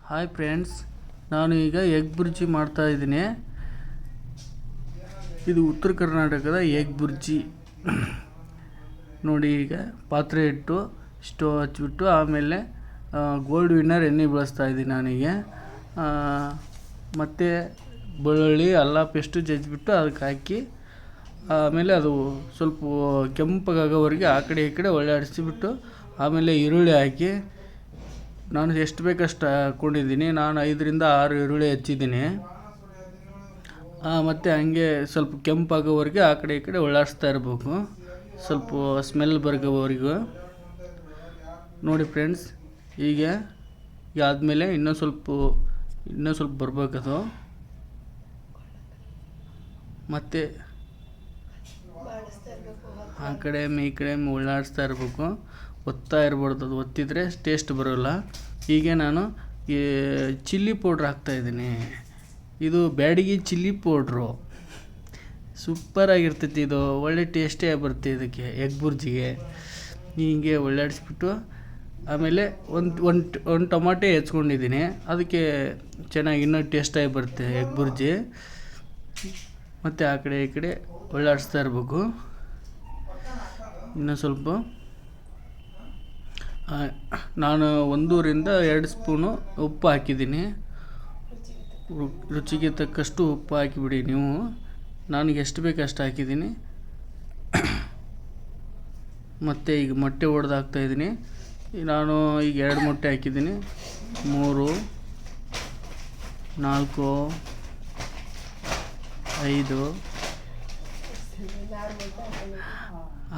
Hi friends, ನಾನು ಈಗ egg bhurji ಮಾಡ್ತಾ ಇದ್ದೀನಿ. ಇದು ಉತ್ತರ ಕರ್ನಾಟಕದ ಎಗ್ ಬುರ್ಜಿ. ನೋಡಿ, ಈಗ ಪಾತ್ರೆ ಇಟ್ಟು ಸ್ಟವ್ ಹಚ್ಚಿಬಿಟ್ಟು ಆಮೇಲೆ ಗೋಲ್ಡ್ ವಿನ್ನರ್ ಎಣ್ಣೆ ಬಳಸ್ತಾ ಇದ್ದೀನಿ ನಾನೀಗ. ಮತ್ತು ಬೆಳ್ಳುಳ್ಳಿ ಅಲ್ಲ ಪೇಸ್ಟು ಜಜ್ಜಿಬಿಟ್ಟು ಅದಕ್ಕೆ ಹಾಕಿ ಆಮೇಲೆ ಅದು ಸ್ವಲ್ಪ ಕೆಂಪಗಾಗೋವರೆಗೆ ಆ ಕಡೆ ಈ ಕಡೆ ಒಳ್ಳಾಡಿಸಿಬಿಟ್ಟು ಆಮೇಲೆ ಈರುಳ್ಳಿ ಹಾಕಿ ನಾನು ಎಷ್ಟು ಬೇಕಷ್ಟು ಹಾಕ್ಕೊಂಡಿದ್ದೀನಿ. ನಾನು 5ರಿಂದ 6 ಈರುಳ್ಳಿ ಹೆಚ್ಚಿದ್ದೀನಿ. ಮತ್ತು ಹಂಗೆ ಸ್ವಲ್ಪ ಕೆಂಪಾಗೋವರೆಗೆ ಆ ಕಡೆ ಈ ಕಡೆ ಒಳ್ಳಾಡಿಸ್ತಾ ಇರಬೇಕು, ಸ್ವಲ್ಪ ಸ್ಮೆಲ್ ಬರೋವರೆಗೂ. ನೋಡಿ ಫ್ರೆಂಡ್ಸ್, ಈಗ ಆದಮೇಲೆ ಇನ್ನೂ ಸ್ವಲ್ಪ ಬರಬೇಕದು. ಮತ್ತು ಆ ಕಡೆ ಈ ಕಡೆ ಒಳ್ಳಾಡಿಸ್ತಾ ಇರಬೇಕು, ಒತ್ತಾ ಇರಬಾರ್ದು. ಅದು ಒತ್ತಿದರೆ ಟೇಸ್ಟ್ ಬರೋಲ್ಲ. ಹೀಗೆ ನಾನು ಈ ಚಿಲ್ಲಿ ಪೌಡ್ರ್ ಹಾಕ್ತಾಯಿದ್ದೀನಿ. ಇದು ಬ್ಯಾಡಗಿ ಚಿಲ್ಲಿ ಪೌಡ್ರು ಸೂಪರಾಗಿರ್ತೈತಿ. ಇದು ಒಳ್ಳೆ ಟೇಸ್ಟೇ ಬರುತ್ತೆ ಇದಕ್ಕೆ, ಎಗ್ ಬುರ್ಜಿಗೆ. ಹೀಗೆ ಒಳ್ಳಾಡಿಸ್ಬಿಟ್ಟು ಆಮೇಲೆ ಒಂದು ಟೊಮಾಟೆ ಹೆಚ್ಕೊಂಡಿದ್ದೀನಿ. ಅದಕ್ಕೆ ಚೆನ್ನಾಗಿ ಇನ್ನೂ ಟೇಸ್ಟಾಗಿ ಬರುತ್ತೆ ಎಗ್ ಬುರ್ಜಿ. ಮತ್ತು ಆ ಕಡೆ ಈ ಕಡೆ ಒಳ್ಳಾಡಿಸ್ತಾ ಇರಬೇಕು. ಇನ್ನೂ ಸ್ವಲ್ಪ ನಾನು 1ರಿಂದ 2 ಸ್ಪೂನು ಉಪ್ಪು ಹಾಕಿದ್ದೀನಿ. ರುಚಿಗೆ ತಕ್ಕಷ್ಟು ಉಪ್ಪು ಹಾಕಿಬಿಡಿ ನೀವು. ನನಗೆ ಎಷ್ಟು ಬೇಕು ಅಷ್ಟು ಹಾಕಿದ್ದೀನಿ. ಮತ್ತು ಈಗ ಮೊಟ್ಟೆ ಒಡೆದು ಹಾಕ್ತಾಯಿದ್ದೀನಿ. ನಾನು ಈಗ 2 ಮೊಟ್ಟೆ ಹಾಕಿದ್ದೀನಿ. 3, 4, 5,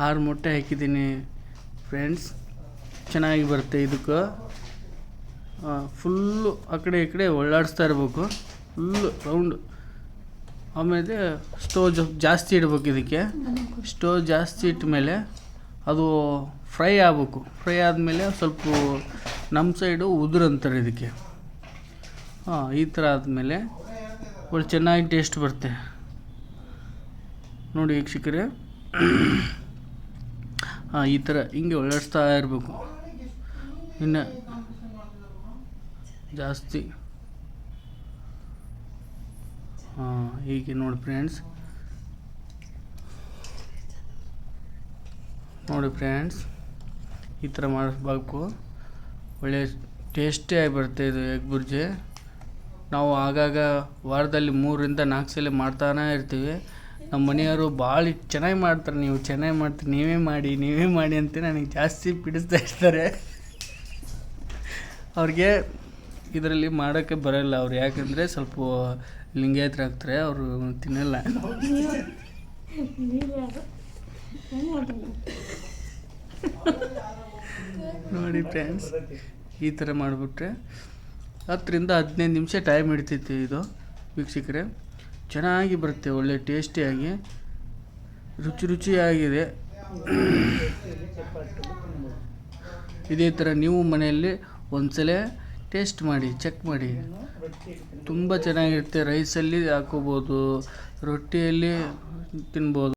6 ಮೊಟ್ಟೆ ಹಾಕಿದ್ದೀನಿ ಫ್ರೆಂಡ್ಸ್. ಚೆನ್ನಾಗಿ ಬರುತ್ತೆ ಇದಕ್ಕೆ. ಫುಲ್ಲು ಆ ಕಡೆ ಈ ಕಡೆ ಒಳ್ಳಾಡಿಸ್ತಾ ಇರಬೇಕು, ಫುಲ್ಲು ರೌಂಡು. ಆಮೇಲೆ ಸ್ಟವ್ ಜಾಸ್ತಿ ಇಡಬೇಕು ಇದಕ್ಕೆ. ಸ್ಟವ್ ಜಾಸ್ತಿ ಇಟ್ಟ ಮೇಲೆ ಅದು ಫ್ರೈ ಆಗಬೇಕು. ಫ್ರೈ ಆದಮೇಲೆ ಸ್ವಲ್ಪ ನಮ್ಮ ಸೈಡು ಉದುರು ಅಂತಾರೆ ಇದಕ್ಕೆ. ಈ ಥರ ಆದಮೇಲೆ ಒಳ್ಳೆ ಚೆನ್ನಾಗಿ ಟೇಸ್ಟ್ ಬರುತ್ತೆ. ನೋಡಿ ವೀಕ್ಷಕರೇ, ಈ ಥರ ಹಿಂಗೆ ಒಳ್ಳಾಡಿಸ್ತಾ ಇರಬೇಕು. ಇನ್ನು ಜಾಸ್ತಿ ಹೀಗೆ ನೋಡಿ ಫ್ರೆಂಡ್ಸ್. ಈ ಥರ ಮಾಡಬೇಕು. ಒಳ್ಳೆ ಟೇಸ್ಟಿ ಆಗಿ ಬರುತ್ತೆ ಇದು ಎಗ್ ಬುರ್ಜಿ. ನಾವು ಆಗಾಗ ವಾರದಲ್ಲಿ 3ರಿಂದ 4 ಸಲ ಮಾಡ್ತಾನೇ ಇರ್ತೀವಿ. ನಮ್ಮ ಮನೆಯವರು ಭಾಳ ಚೆನ್ನಾಗಿ ಮಾಡ್ತಾರೆ, ನೀವು ಚೆನ್ನಾಗಿ ಮಾಡ್ತೀರಿ, ನೀವೇ ಮಾಡಿ ಅಂತ ನನಗೆ ಜಾಸ್ತಿ ಬಿಡಿಸ್ತಾ ಇರ್ತಾರೆ. ಅವ್ರಿಗೆ ಇದರಲ್ಲಿ ಮಾಡೋಕ್ಕೆ ಬರೋಲ್ಲ. ಅವ್ರು ಯಾಕಂದರೆ ಸ್ವಲ್ಪ ಲಿಂಗಾಯತರು ಆಗ್ತಾರೆ, ಅವರು ತಿನ್ನಲ್ಲ. ನೋಡಿ ಫ್ರೆಂಡ್ಸ್, ಈ ಥರ ಮಾಡಿಬಿಟ್ರೆ 10ರಿಂದ 15 ನಿಮಿಷ ಟೈಮ್ ಹಿಡಿತೈತಿ ಇದು ವೀಕ್ಷಕರೇ. ಚೆನ್ನಾಗಿ ಬರುತ್ತೆ, ಒಳ್ಳೆ ಟೇಸ್ಟಿಯಾಗಿ ರುಚಿಯಾಗಿದೆ. ಇದೇ ಥರ ನೀವು ಮನೆಯಲ್ಲಿ ಒಂದ್ಸಲ ಟೇಸ್ಟ್ ಮಾಡಿ, ಚೆಕ್ ಮಾಡಿ. ತುಂಬ ಚೆನ್ನಾಗಿರುತ್ತೆ. ರೈಸಲ್ಲಿ ಹಾಕೋಬೋದು, ರೊಟ್ಟಿಯಲ್ಲಿ ತಿನ್ಬೋದು.